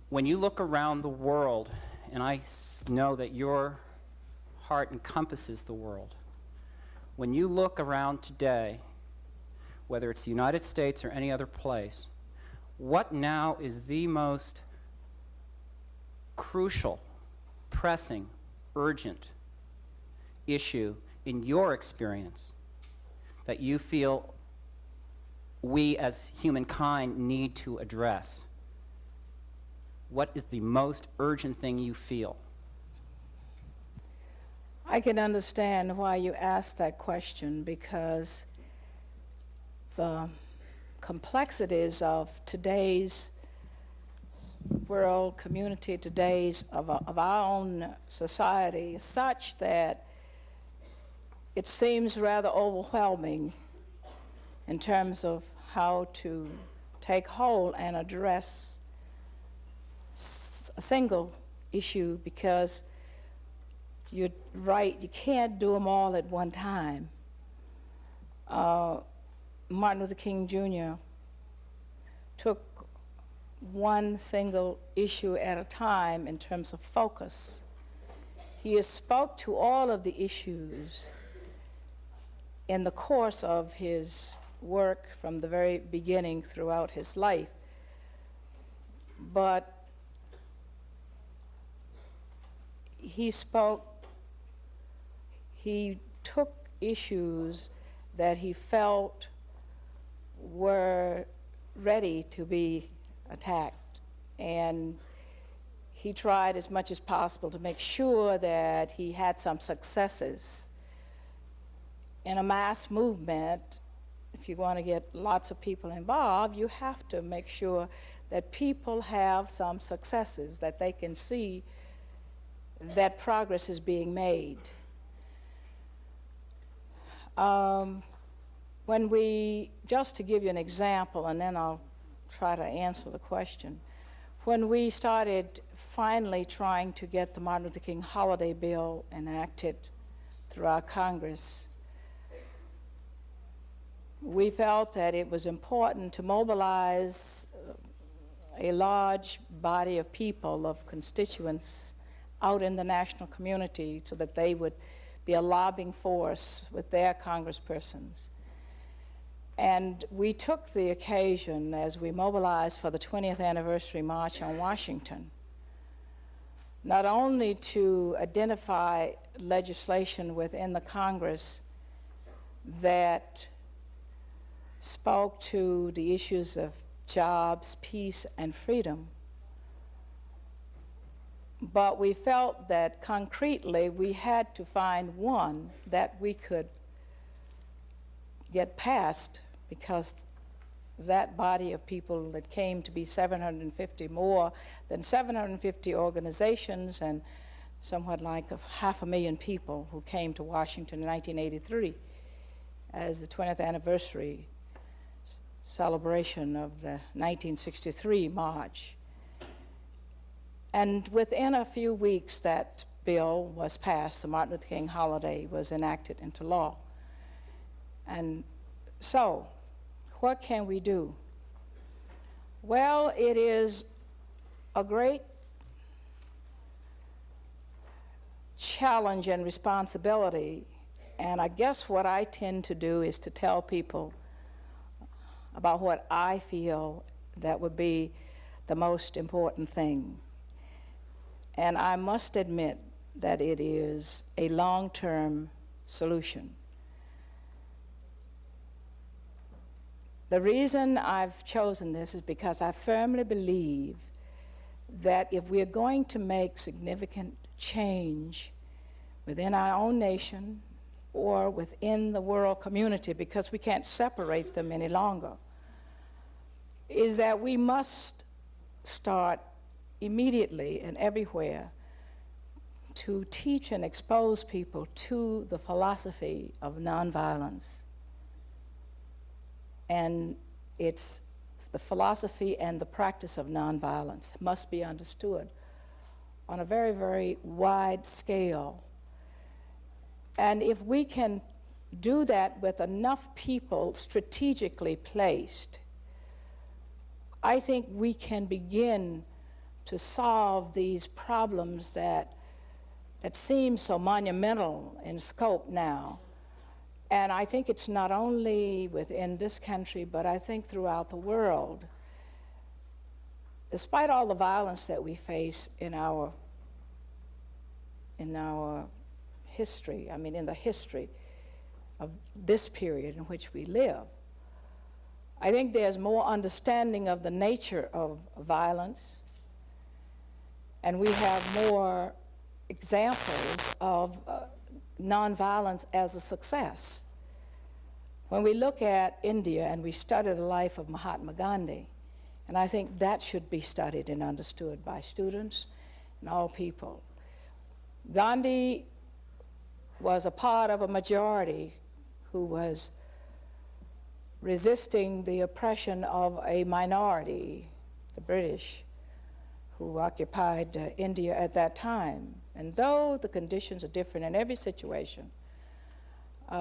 when you look around the world, and I know that your heart encompasses the world, when you look around today, whether it's the United States or any other place, what now is the most crucial, pressing, urgent issue in your experience that you feel we as humankind need to address? What is the most urgent thing you feel? I can understand why you asked that question, because the complexities of today's world community, of our own society is such that it seems rather overwhelming in terms of how to take hold and address a single issue, because you're right, you can't do them all at one time. Martin Luther King Jr. took one single issue at a time in terms of focus. He spoke to all of the issues in the course of his work from the very beginning throughout his life. But he took issues that he felt were ready to be attacked, and he tried as much as possible to make sure that he had some successes. In a mass movement, if you want to get lots of people involved, you have to make sure that people have some successes, that they can see that progress is being made. Just to give you an example, and then I'll try to answer the question. When we started finally trying to get the Martin Luther King holiday bill enacted through our Congress, we felt that it was important to mobilize a large body of people, of constituents, out in the national community so that they would be a lobbying force with their congresspersons. And we took the occasion as we mobilized for the 20th anniversary March on Washington, not only to identify legislation within the Congress that spoke to the issues of jobs, peace, and freedom, but we felt that concretely we had to find one that we could get past, because that body of people that came to be 750 more than 750 organizations and somewhat like 500,000 people who came to Washington in 1983 as the 20th anniversary celebration of the 1963 March. And within a few weeks, that bill was passed. The Martin Luther King holiday was enacted into law. And so, what can we do? Well, it is a great challenge and responsibility, and I guess what I tend to do is to tell people about what I feel that would be the most important thing. And I must admit that it is a long-term solution. The reason I've chosen this is because I firmly believe that if we are going to make significant change within our own nation or within the world community, because we can't separate them any longer, is that we must start immediately and everywhere to teach and expose people to the philosophy of nonviolence. And it's the philosophy and the practice of nonviolence must be understood on a very, very wide scale. And if we can do that with enough people strategically placed, I think we can begin to solve these problems that seem so monumental in scope now. And I think it's not only within this country, but I think throughout the world. Despite all the violence that we face in our history, I mean in the history of this period in which we live, I think there's more understanding of the nature of violence, and we have more examples of nonviolence as a success. When we look at India and we study the life of Mahatma Gandhi, and I think that should be studied and understood by students and all people. Gandhi was a part of a majority who was resisting the oppression of a minority, the British, who occupied India at that time. And though the conditions are different in every situation,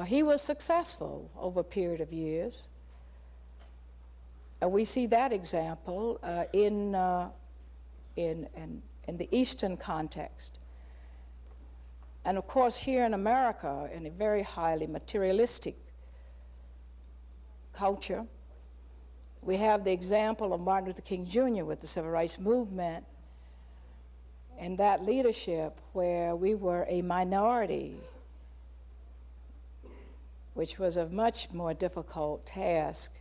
he was successful over a period of years. We see that example in the Eastern context. And of course, here in America, in a very highly materialistic culture, we have the example of Martin Luther King Jr. with the Civil Rights Movement and that leadership where we were a minority, which was a much more difficult task,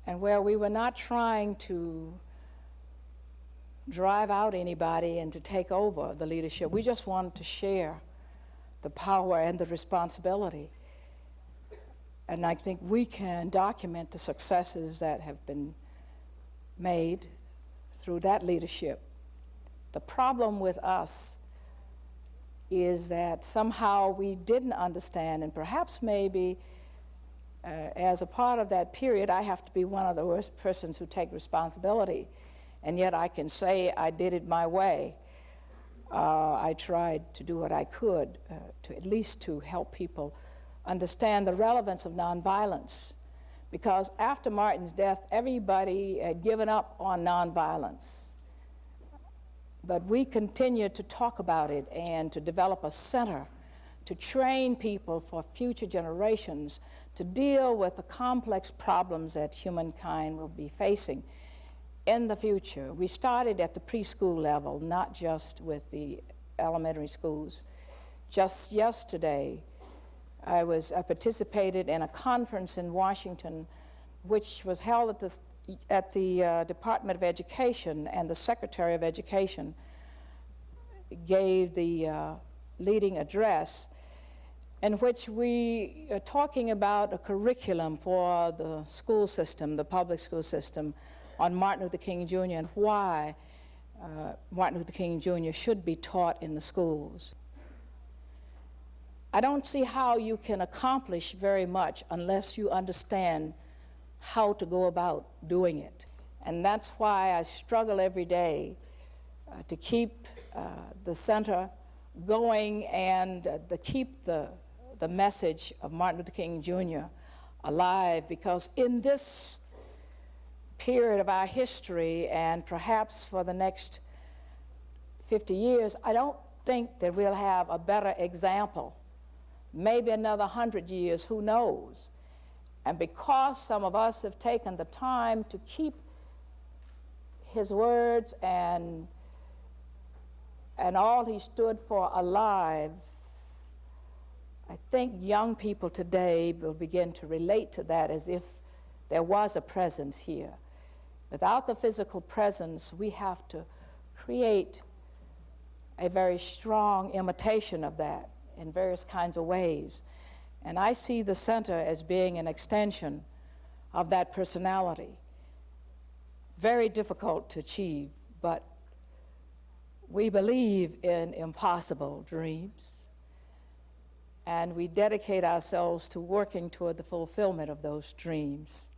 and where we were not trying to drive out anybody and to take over the leadership. We just wanted to share the power and the responsibility. And I think we can document the successes that have been made through that leadership. The problem with us is that somehow we didn't understand, and perhaps maybe as a part of that period, I have to be one of the worst persons who take responsibility, and yet I can say I did it my way. I tried to do what I could to at least to help people understand the relevance of nonviolence, because after Martin's death, everybody had given up on nonviolence. But we continued to talk about it and to develop a center to train people for future generations to deal with the complex problems that humankind will be facing in the future. We started at the preschool level, not just with the elementary schools. Just yesterday, I participated in a conference in Washington, which was held at the Department of Education, and the Secretary of Education gave the leading address, in which we are talking about a curriculum for the school system, the public school system, on Martin Luther King Jr. and why Martin Luther King Jr. should be taught in the schools. I don't see how you can accomplish very much unless you understand how to go about doing it. And that's why I struggle every day to keep the center going and to keep the message of Martin Luther King Jr. alive, because in this period of our history, and perhaps for the next 50 years, I don't think that we'll have a better example. Maybe another 100 years, who knows? And because some of us have taken the time to keep his words and all he stood for alive, I think young people today will begin to relate to that as if there was a presence here. Without the physical presence, we have to create a very strong imitation of that in various kinds of ways. And I see the center as being an extension of that personality. Very difficult to achieve, but we believe in impossible dreams, and we dedicate ourselves to working toward the fulfillment of those dreams.